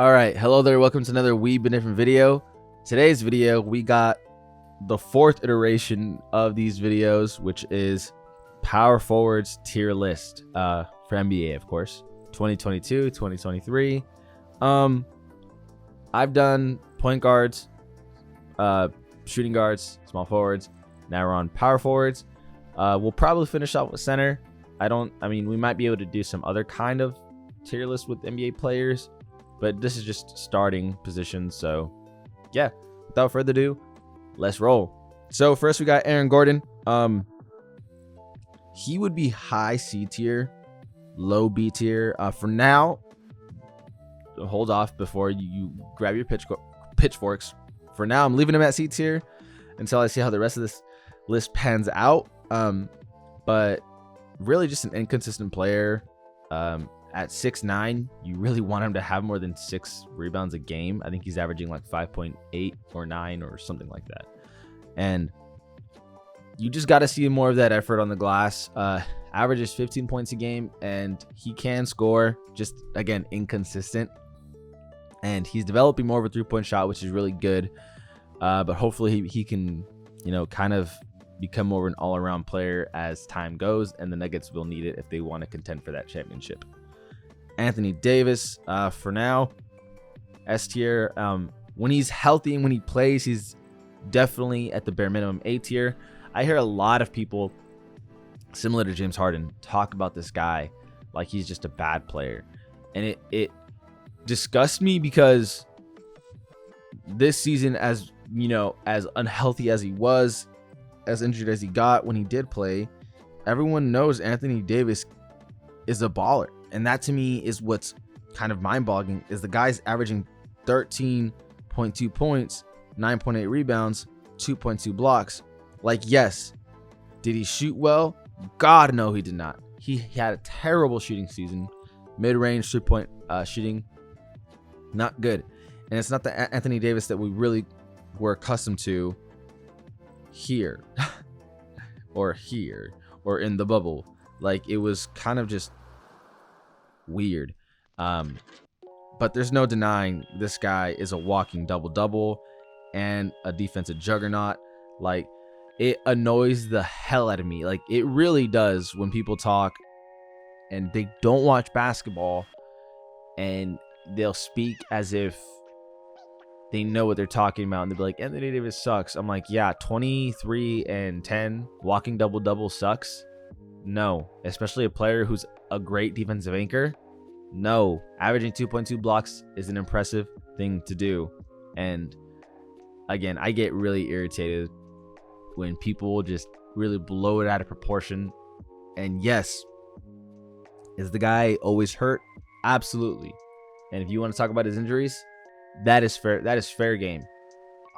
All right, hello there. Welcome to another Wee Been Different video. Today's video, we got the fourth iteration of these videos, which is power forwards tier list for NBA, of course. 2022, 2023. I've done point guards, shooting guards, small forwards. Now we're on power forwards. We'll probably finish off with center. We might be able to do some other kind of tier list with NBA players, but this is just starting positions. So yeah, without further ado, let's roll. So first we got Aaron Gordon. He would be high C tier, low B tier. For now, hold off before you grab your pitchforks. For now, I'm leaving him at C tier until I see how the rest of this list pans out. But really just an inconsistent player. At 6'9", you really want him to have more than 6 rebounds a game. I think he's averaging like 5.8 or 9 or something like that. And you just got to see more of that effort on the glass. Averages 15 points a game, and he can score, just again inconsistent. And he's developing more of a 3-point shot, which is really good. But hopefully he can, kind of become more of an all-around player as time goes, and the Nuggets will need it if they want to contend for that championship. Anthony Davis, for now, S tier. When he's healthy and when he plays, he's definitely at the bare minimum A tier. I hear a lot of people, similar to James Harden, talk about this guy like he's just a bad player. And it disgusts me because this season, as unhealthy as he was, as injured as he got when he did play, everyone knows Anthony Davis is a baller. And that to me is what's kind of mind-boggling, is the guy's averaging 13.2 points, 9.8 rebounds, 2.2 blocks. Like, yes, did he shoot well? God, no, he did not. He had a terrible shooting season. Mid-range 3-point shooting, not good. And it's not the Anthony Davis that we really were accustomed to here or in the bubble. Like, it was kind of just weird. But there's no denying this guy is a walking double-double and a defensive juggernaut. Like, it annoys the hell out of me. Like, it really does when people talk and they don't watch basketball and they'll speak as if they know what they're talking about, and they'll be like, Anthony Davis sucks. I'm like, yeah, 23 and 10 walking double-double sucks? No. Especially a player who's a great defensive anchor? No. Averaging 2.2 blocks is an impressive thing to do. And again, I get really irritated when people just really blow it out of proportion. And yes, is the guy always hurt? Absolutely. And if you want to talk about his injuries, that is fair. That is fair game.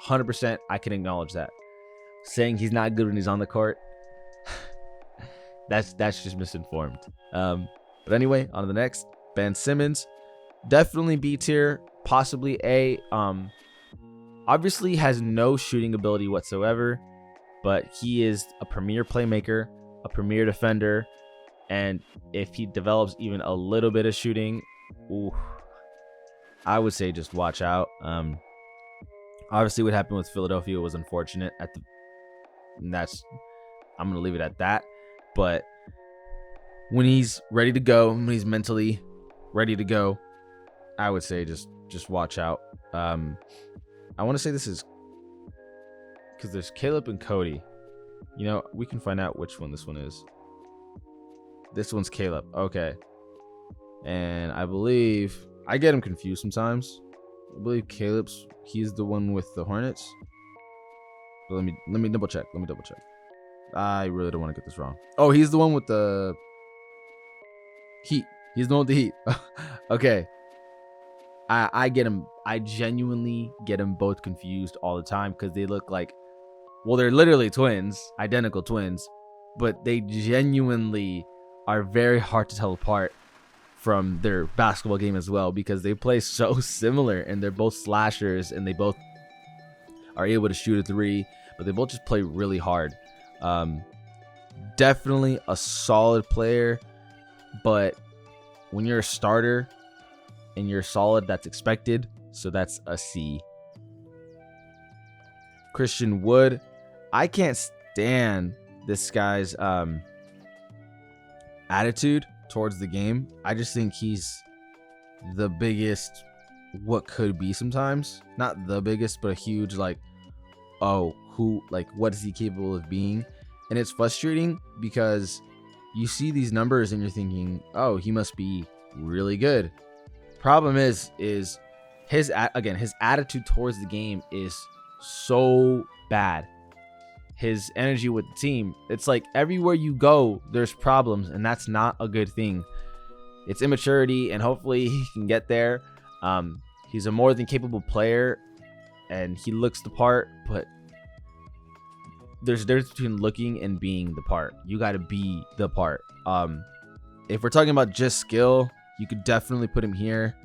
100%, I can acknowledge that. Saying he's not good when he's on the court, that's just misinformed. But anyway, on to the next. Ben Simmons, definitely B tier, possibly A. Obviously has no shooting ability whatsoever, but he is a premier playmaker, a premier defender, and if he develops even a little bit of shooting, I would say just watch out. Obviously, what happened with Philadelphia was unfortunate. I'm gonna leave it at that. But when he's ready to go, when he's mentally ready to go, I would say just watch out. I want to say this is because there's Caleb and Cody. We can find out which one this one is. This one's Caleb. Okay. And I believe I get him confused sometimes. I believe he's the one with the Hornets. But let me double check. I really don't want to get this wrong. Oh, he's the one with the Heat. He's the one with the Heat. Okay. I get him. I genuinely get them both confused all the time because they look like, well, they're literally twins, identical twins, but they genuinely are very hard to tell apart from their basketball game as well, because they play so similar and they're both slashers and they both are able to shoot a three, but they both just play really hard. Definitely a solid player, but when you're a starter, and you're solid. That's expected. So that's a C. Christian Wood. I can't stand this guy's attitude towards the game. I just think he's the biggest what could be sometimes. Not the biggest, but a huge like, oh, what is he capable of being? And it's frustrating because you see these numbers and you're thinking, oh, he must be really good. Problem is his attitude towards the game is so bad. His energy with the team, it's like everywhere you go, there's problems, and that's not a good thing. It's immaturity, and hopefully he can get there. He's a more than capable player, and he looks the part, but there's a difference between looking and being the part. You got to be the part. If we're talking about just skill, you could definitely put him here,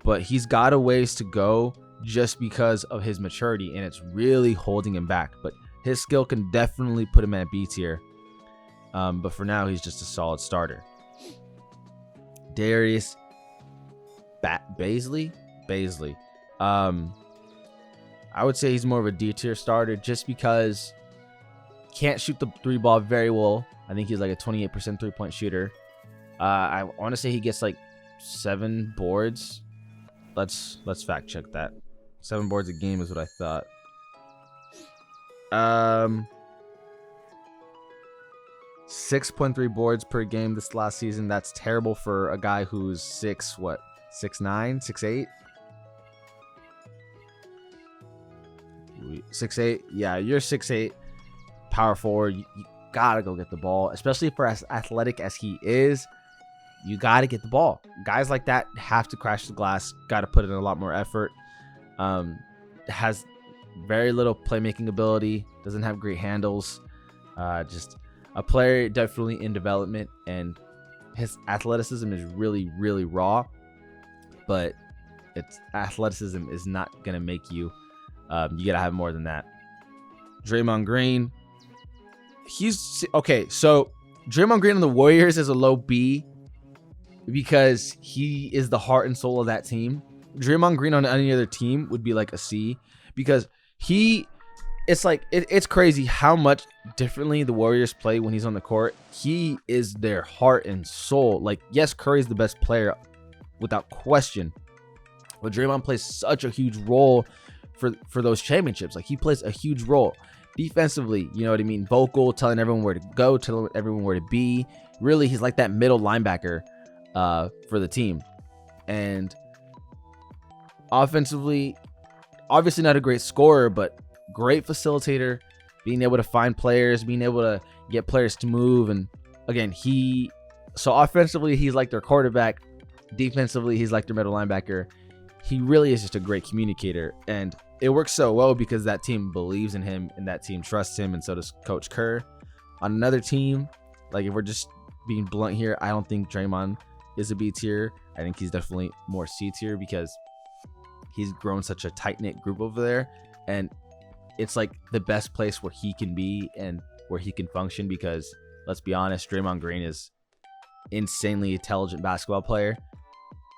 but he's got a ways to go just because of his maturity, and it's really holding him back. But his skill can definitely put him at B tier. But for now, he's just a solid starter. Darius Bazley. I would say he's more of a D tier starter just because can't shoot the 3 ball very well. I think he's like a 28% 3-point shooter. I want to say he gets like 7 boards. Let's fact check that. 7 boards a game is what I thought. 6.3 boards per game this last season. That's terrible for a guy who's 6'9", 6'8". 6'8". Yeah, you're 6'8", power forward. You gotta go get the ball, especially for as athletic as he is. You gotta get the ball. Guys like that have to crash the glass. Gotta put in a lot more effort. Has very little playmaking ability. Doesn't have great handles. Just a player definitely in development, and his athleticism is really, really raw. But its athleticism is not gonna make you. You gotta have more than that. Draymond Green. He's okay. So Draymond Green on the Warriors is a low B because he is the heart and soul of that team. Draymond Green on any other team would be like a C because it's crazy how much differently the Warriors play when he's on the court. He is their heart and soul. Like, yes, Curry's the best player without question, but Draymond plays such a huge role for those championships. Like, he plays a huge role defensively, you know what I mean? Vocal, telling everyone where to go, telling everyone where to be. Really, he's like that middle linebacker for the team. And offensively, obviously not a great scorer, but great facilitator, being able to find players, being able to get players to move. And again, so offensively, he's like their quarterback. Defensively, he's like their middle linebacker. He really is just a great communicator, and it works so well because that team believes in him and that team trusts him, and so does Coach Kerr. On another team, like if we're just being blunt here, I don't think Draymond is a B tier. I think he's definitely more C tier because he's grown such a tight-knit group over there, and it's like the best place where he can be and where he can function because, let's be honest, Draymond Green is insanely intelligent basketball player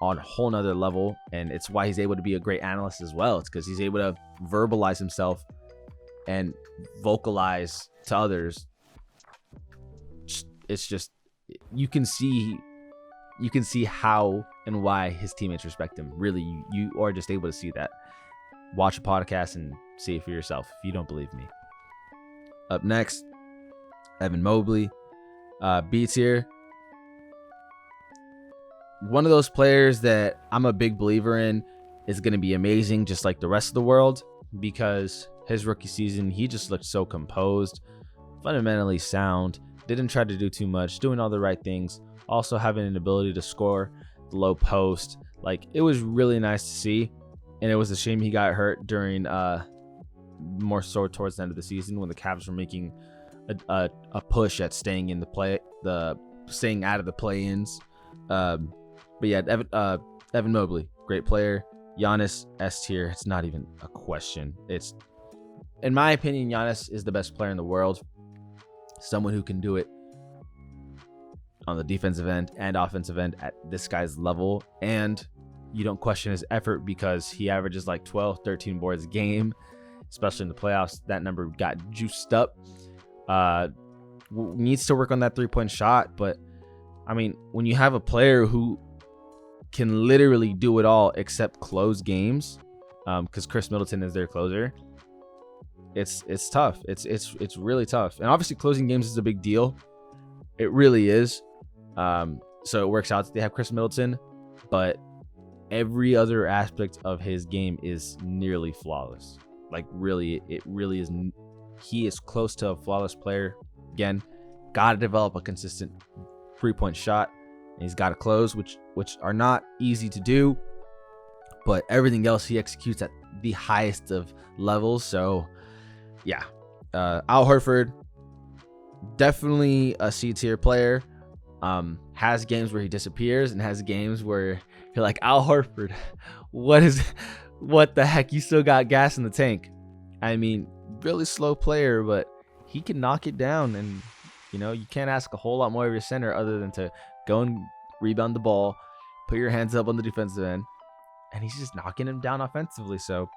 on a whole nother level, and it's why he's able to be a great analyst as well. It's because he's able to verbalize himself and vocalize to others. It's just you can see how and why his teammates respect him. Really, you are just able to see that. Watch a podcast and see it for yourself if you don't believe me. Up next, Evan Mobley, B tier. One of those players that I'm a big believer in is going to be amazing, just like the rest of the world, because his rookie season, he just looked so composed, fundamentally sound, didn't try to do too much, doing all the right things, also having an ability to score the low post. Like, it was really nice to see, and it was a shame he got hurt during more so towards the end of the season when the Cavs were making a push at staying in staying out of the play-ins. But yeah, Evan Mobley, great player. Giannis, S tier. It's not even a question. It's, in my opinion, Giannis is the best player in the world. Someone who can do it on the defensive end and offensive end at this guy's level. And you don't question his effort because he averages like 12, 13 boards a game, especially in the playoffs. That number got juiced up. Needs to work on that 3-point shot. But I mean, when you have a player who can literally do it all except close games, because Chris Middleton is their closer, it's tough. It's really tough. And obviously closing games is a big deal. It really is. So it works out that they have Chris Middleton, but every other aspect of his game is nearly flawless. Like it really is. He is close to a flawless player. Again, got to develop a consistent 3-point shot, and he's got to close, which are not easy to do, but everything else he executes at the highest of levels. So yeah, Al Horford, definitely a C-tier player. Has games where he disappears and has games where you're like, Al Horford, what the heck? You still got gas in the tank. I mean, really slow player, but he can knock it down. And, you can't ask a whole lot more of your center other than to go and rebound the ball, put your hands up on the defensive end, and he's just knocking him down offensively. So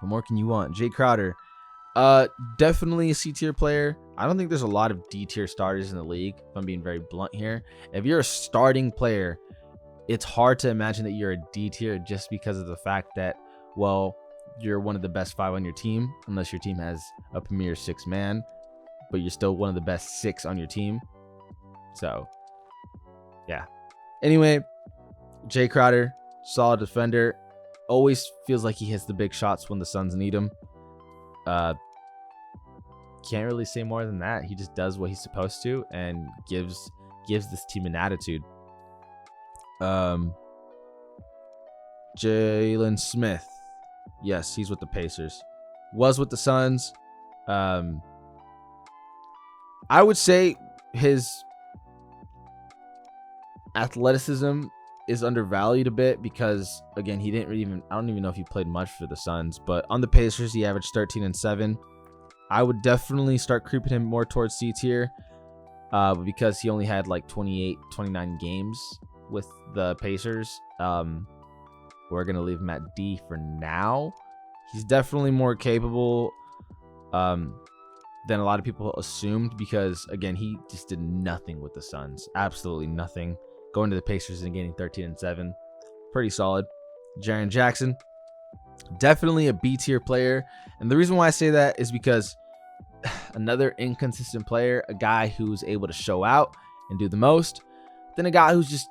what more can you want? Jay Crowder, definitely a C-tier player. I don't think there's a lot of D-tier starters in the league, if I'm being very blunt here. If you're a starting player, it's hard to imagine that you're a D-tier just because of the fact that, well, you're one of the best 5 on your team, unless your team has a premier 6-man, but you're still one of the best 6 on your team. So, yeah. Anyway, Jay Crowder, solid defender. Always feels like he hits the big shots when the Suns need him. Can't really say more than that. He just does what he's supposed to and gives this team an attitude. Jalen Smith, yes, he's with the Pacers. Was with the Suns. I would say his athleticism is undervalued a bit because, again, I don't even know if he played much for the Suns, but on the Pacers, he averaged 13 and 7. I would definitely start creeping him more towards C tier, because he only had like 28, 29 games with the Pacers. We're going to leave him at D for now. He's definitely more capable than a lot of people assumed because, again, he just did nothing with the Suns. Absolutely nothing. Going to the Pacers and getting 13 and 7. Pretty solid. Jaren Jackson, definitely a B tier player. And the reason why I say that is because another inconsistent player, a guy who's able to show out and do the most, then a guy who's just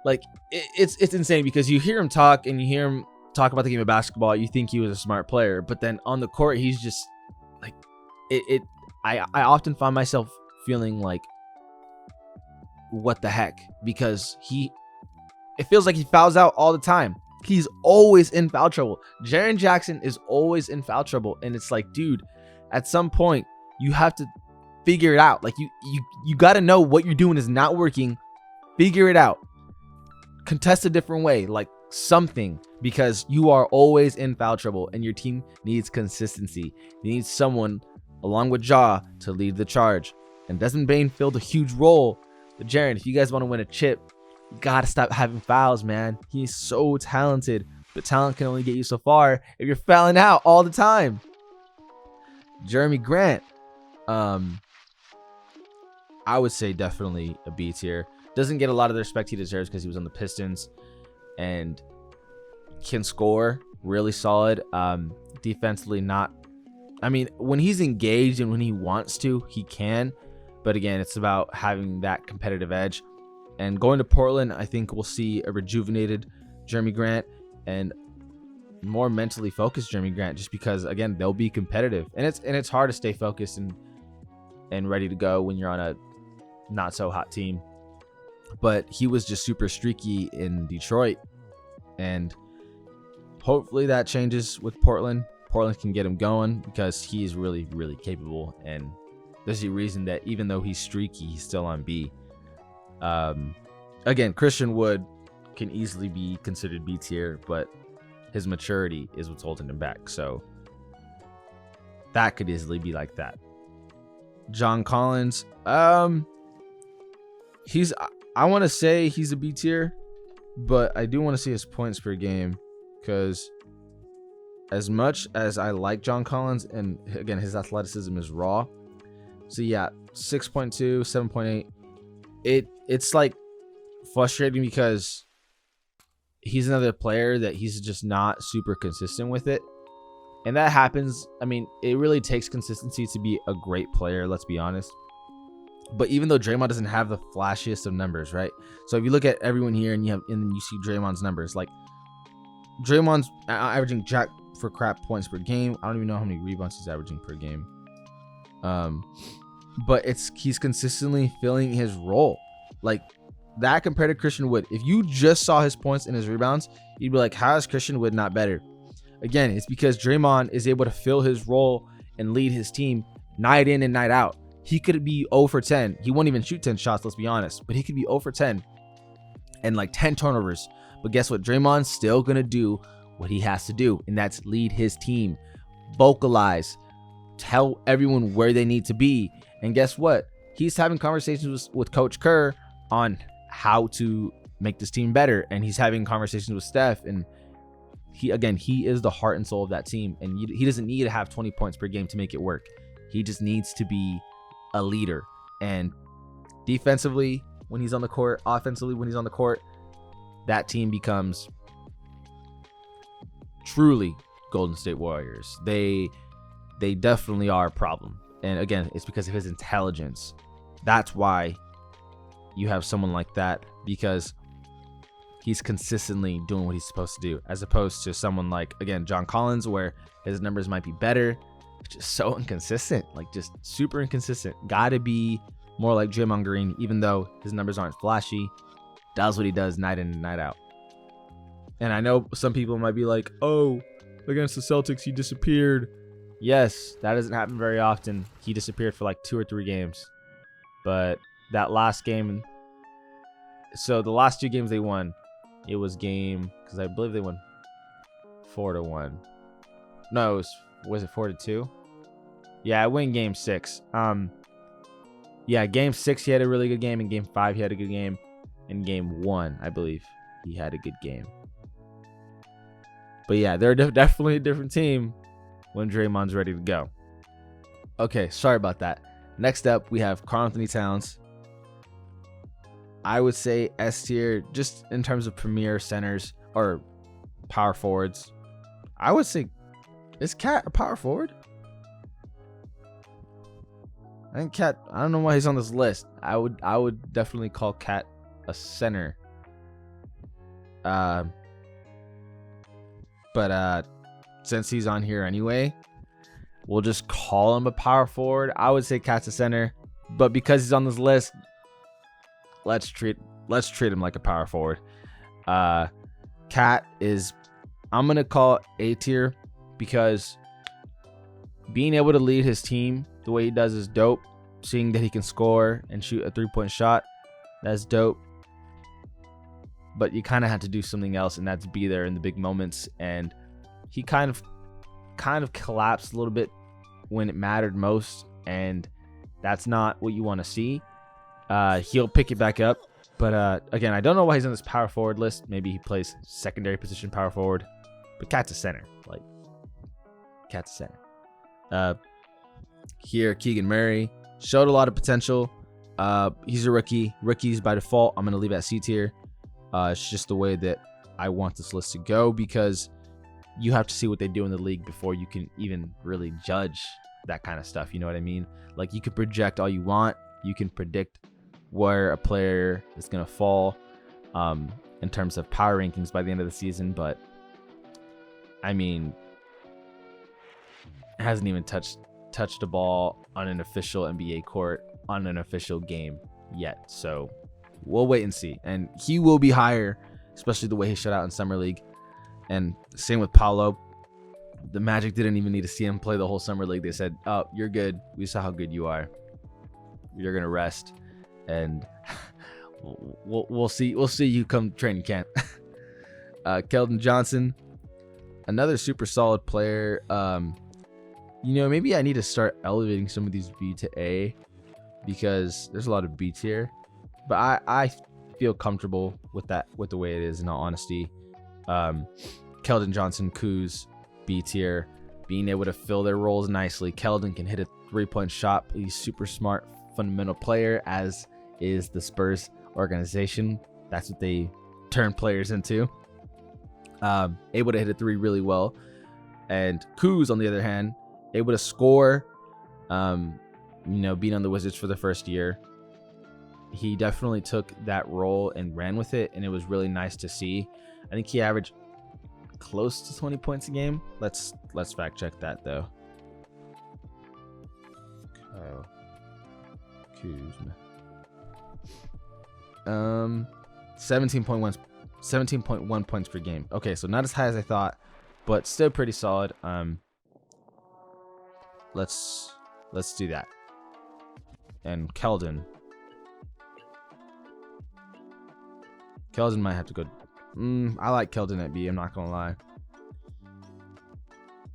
like, it's insane because you hear him talk and you hear him talk about the game of basketball. You think he was a smart player, but then on the court, he's just like, I often find myself feeling like, what the heck? Because it feels like he fouls out all the time. He's always in foul trouble. Jaren Jackson is always in foul trouble. And it's like, dude, at some point, you have to figure it out. Like, you got to know what you're doing is not working. Figure it out. Contest a different way. Like, something. Because you are always in foul trouble. And your team needs consistency. You need someone, along with Ja, to lead the charge. And Desmond Bane filled a huge role. But Jaren, if you guys want to win a chip, you gotta stop having fouls, man. He's so talented, but talent can only get you so far if you're fouling out all the time. Jeremy Grant, I would say definitely a B tier. Doesn't get a lot of the respect he deserves because he was on the Pistons and can score. Really solid. Defensively, not. I mean, when he's engaged and when he wants to, he can. But again, it's about having that competitive edge. And going to Portland, I think we'll see a rejuvenated Jeremy Grant and more mentally focused Jeremy Grant, just because, again, they'll be competitive. And it's hard to stay focused and ready to go when you're on a not so hot team. But he was just super streaky in Detroit. And hopefully that changes with Portland. Portland can get him going because he is really, really capable. And there's a reason that even though he's streaky, he's still on B. Again, Christian Wood can easily be considered B tier, but his maturity is what's holding him back. So that could easily be like that. John Collins, I want to say he's a B tier. but I do want to see his points per game, because as much as I like John Collins, and again, his athleticism is raw. So yeah, 6.2, 7.8. It's like frustrating because he's another player that he's just not super consistent with it. And that happens. I mean, it really takes consistency to be a great player, let's be honest. But even though Draymond doesn't have the flashiest of numbers, right? So if you look at everyone here and you see Draymond's numbers, like Draymond's averaging jack for crap points per game. I don't even know how many rebounds he's averaging per game. But he's consistently filling his role. Like that compared to Christian Wood. If you just saw his points and his rebounds, you'd be like, how is Christian Wood not better? Again, it's because Draymond is able to fill his role and lead his team night in and night out. He could be 0 for 10. He won't even shoot 10 shots, let's be honest. But he could be 0 for 10 and like 10 turnovers. But guess what? Draymond's still going to do what he has to do, and that's lead his team, vocalize, tell everyone where they need to be. And guess what? He's having conversations with Coach Kerr on how to make this team better. And he's having conversations with Steph, and he is the heart and soul of that team. And he doesn't need to have 20 points per game to make it work. He just needs to be a leader. And defensively, when he's on the court, offensively, when he's on the court, that team becomes truly Golden State Warriors. They definitely are a problem. And again, it's because of his intelligence. That's why you have someone like that, because he's consistently doing what he's supposed to do, as opposed to someone like, again, John Collins, where his numbers might be better, just so inconsistent, like just super inconsistent. Gotta be more like Draymond Green, even though his numbers aren't flashy, does what he does night in and night out. And I know some people might be like, oh, against the Celtics, he disappeared. Yes, that doesn't happen very often. He disappeared for like 2 or 3 games. But that last game, so the last 2 games they won, it was because I believe they won 4-1. No, was it 4-2? Yeah, I win game 6. Yeah, game 6 he had a really good game. In game 5 he had a good game. In game 1, I believe he had a good game. But yeah, they're definitely a different team when Draymond's ready to go. Okay, sorry about that. Next up, we have Karl-Anthony Towns. I would say S tier, just in terms of premier centers or power forwards. I would say, is Cat a power forward? I think Cat, I don't know why he's on this list. I would definitely call Cat a center. But since he's on here anyway, we'll just call him a power forward. I would say Cat's a center, but because he's on this list, let's treat him like a power forward. Cat is, I'm gonna call A tier, because being able to lead his team the way he does is dope. Seeing that he can score and shoot a 3-point shot, that's dope. But you kind of have to do something else, and that's be there in the big moments. And he kind of collapsed a little bit when it mattered most, and that's not what you want to see. He'll pick it back up, but again, I don't know why he's on this power forward list. Maybe he plays secondary position power forward, but Cat's a center. Like, Cat's a center. Here, Keegan Murray showed a lot of potential. He's a rookie. Rookies by default, I'm gonna leave at C tier. It's just the way that I want this list to go, because you have to see what they do in the league before you can even really judge that kind of stuff. You know what I mean? Like, you can project all you want. You can predict where a player is going to fall in terms of power rankings by the end of the season. But, I mean, hasn't even touched a ball on an official NBA court on an official game yet. So we'll wait and see. And he will be higher, especially the way he shut out in Summer League. And same with Paolo. The Magic didn't even need to see him play the whole Summer League. They said, oh, you're good. We saw how good you are. You're going to rest. And we'll see you come training camp. Keldon Johnson, another super solid player. Maybe I need to start elevating some of these B to A, because there's a lot of B tier. But feel comfortable with that, with the way it is, in all honesty. Keldon Johnson, Kuz, B tier, being able to fill their roles nicely. Keldon can hit a 3-point shot. He's super smart, fundamental player, as is the Spurs organization. That's what they turn players into. Able to hit a 3 really well. And Kuz, on the other hand, able to score, being on the Wizards for the first year. He definitely took that role and ran with it, and it was really nice to see. I think he averaged close to 20 points a game. Let's fact check that though. Kyle Kuzma. 17.1 points per game. Okay, so not as high as I thought, but still pretty solid. Let's do that. And Keldon might have to go. I like Keldon at B. I'm not gonna lie.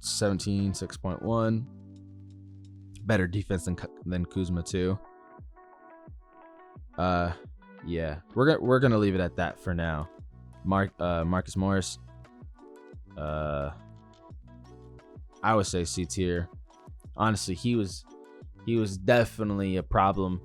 6.1. Better defense than Kuzma too. Yeah, we're gonna leave it at that for now. Marcus Morris. I would say C tier. Honestly, he was definitely a problem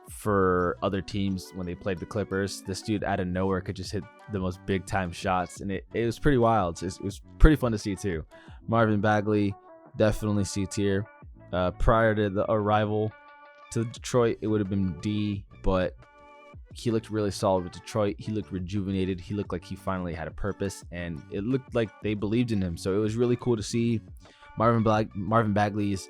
for other teams when they played the Clippers. This dude out of nowhere could just hit the most big time shots, and it was pretty wild. It was pretty fun to see too. Marvin Bagley, definitely C tier. Prior to the arrival to Detroit, it would have been D, but he looked really solid with Detroit. He looked rejuvenated. He looked like he finally had a purpose, and it looked like they believed in him. So it was really cool to see. Marvin Bagley is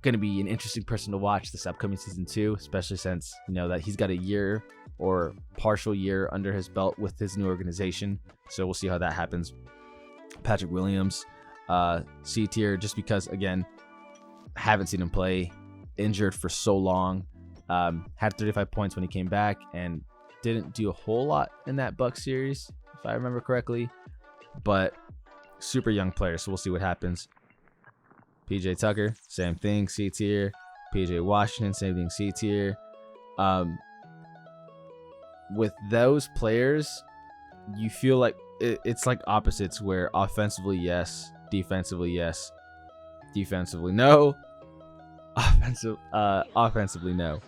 going to be an interesting person to watch this upcoming season too, especially since that he's got a year or partial year under his belt with his new organization. So we'll see how that happens. Patrick Williams, C tier, just because, again, haven't seen him play, injured for so long. Had 35 points when he came back and didn't do a whole lot in that Bucks series, if I remember correctly, but super young player. So we'll see what happens. PJ Tucker, same thing, C tier. PJ Washington, same thing, C tier. With those players, you feel like it's like opposites, where offensively yes, defensively yes, defensively no, offensively no.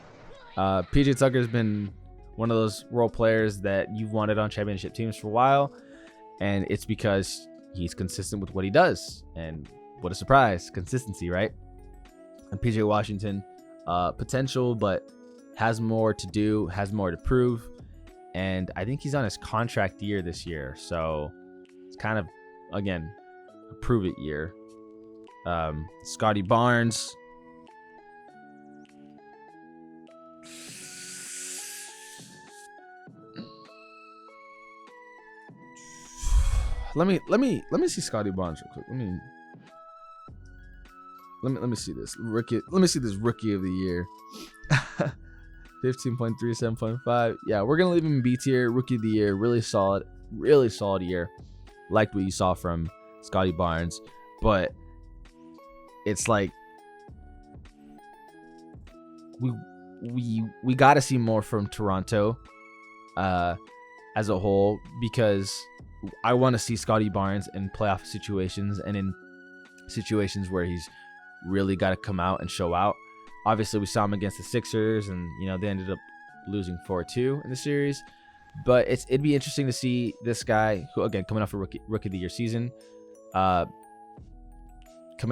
PJ Tucker's been one of those role players that you've wanted on championship teams for a while, and it's because he's consistent with what he does. And what a surprise, consistency, right? And PJ Washington, potential, but has more to do, has more to prove. And I think he's on his contract year this year. So it's kind of, again, a prove it year. Scotty Barnes. Let me see Scotty Barnes real quick. Let me see this rookie. Let me see this rookie of the year. 15.3, 7.5. Yeah, we're gonna leave him in B tier. Rookie of the year, really solid year. Liked what you saw from Scotty Barnes, but it's like we got to see more from Toronto as a whole, because I want to see Scotty Barnes in playoff situations and in situations where he's really got to come out and show out. Obviously, we saw him against the Sixers, and they ended up losing 4-2 in the series. But it'd be interesting to see this guy, who, again, coming off a rookie of the year season, come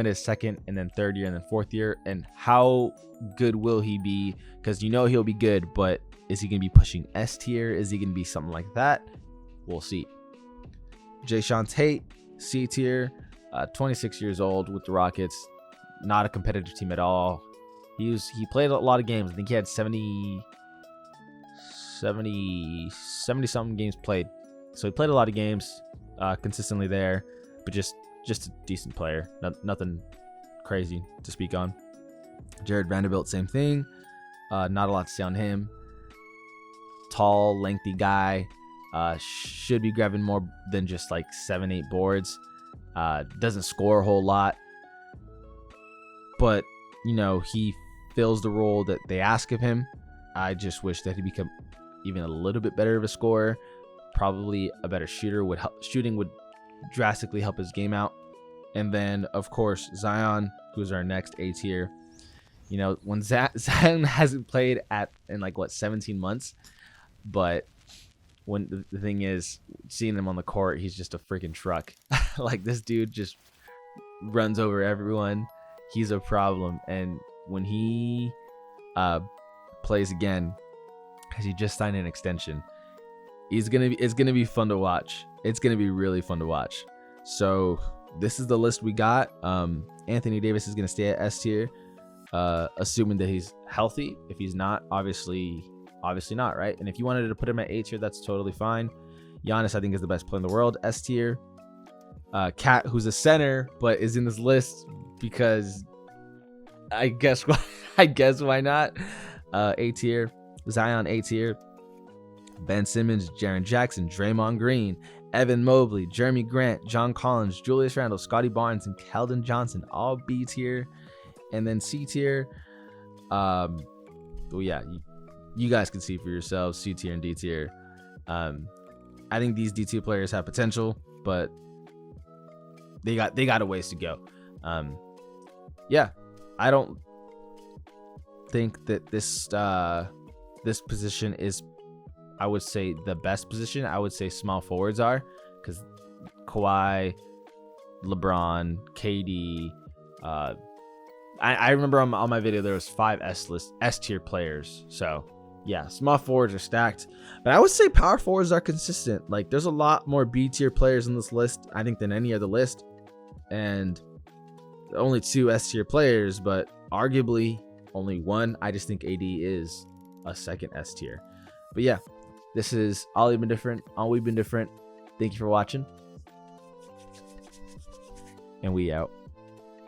in his second and then third year and then fourth year, and how good will he be? Because he'll be good, but is he going to be pushing S tier? Is he going to be something like that? We'll see. Jae'Sean Tate, C tier, 26 years old with the Rockets, not a competitive team at all. He played a lot of games. I think he had 70 something games played. So he played a lot of games, consistently there, but just a decent player. Nothing crazy to speak on. Jared Vanderbilt, same thing. Not a lot to say on him. Tall, lengthy guy. Should be grabbing more than just like 7-8 boards. Doesn't score a whole lot, but he fills the role that they ask of him. I just wish that he become even a little bit better of a scorer. Probably a better shooter would help. Shooting would drastically help his game out. And then, of course, Zion, who's our next A tier. You know, when Zion hasn't played in like what 17 months, but when the thing is, seeing him on the court, he's just a freaking truck. Like, this dude just runs over everyone. He's a problem. And when he plays again, because he just signed an extension, it's gonna be fun to watch. It's gonna be really fun to watch. So this is the list we got. Anthony Davis is gonna stay at S tier, assuming that he's healthy. If he's not, obviously not, right? And if you wanted to put him at A tier, that's totally fine. Giannis, I think, is the best player in the world, S tier. Cat, who's a center but is in this list because I guess why not? A tier. Zion, A tier. Ben Simmons, Jaren Jackson, Draymond Green, Evan Mobley, Jeremy Grant, John Collins, Julius Randle, Scotty Barnes, and Keldon Johnson, all B tier. And then C tier, well, yeah, you guys can see for yourselves, C tier and D tier. I think these D tier players have potential, but they got a ways to go. Yeah, I don't think that this position is, I would say, the best position. I would say small forwards are, because Kawhi, LeBron, KD. I remember on my video there was 5 S tier players. So yeah, small forwards are stacked, but I would say power forwards are consistent. Like, there's a lot more B tier players in this list, I think, than any other list, and only 2 S tier players, but arguably only 1. I just think AD is a second S tier. But yeah, this is All We've Been Different. All We've Been Different. Thank you for watching, and we out.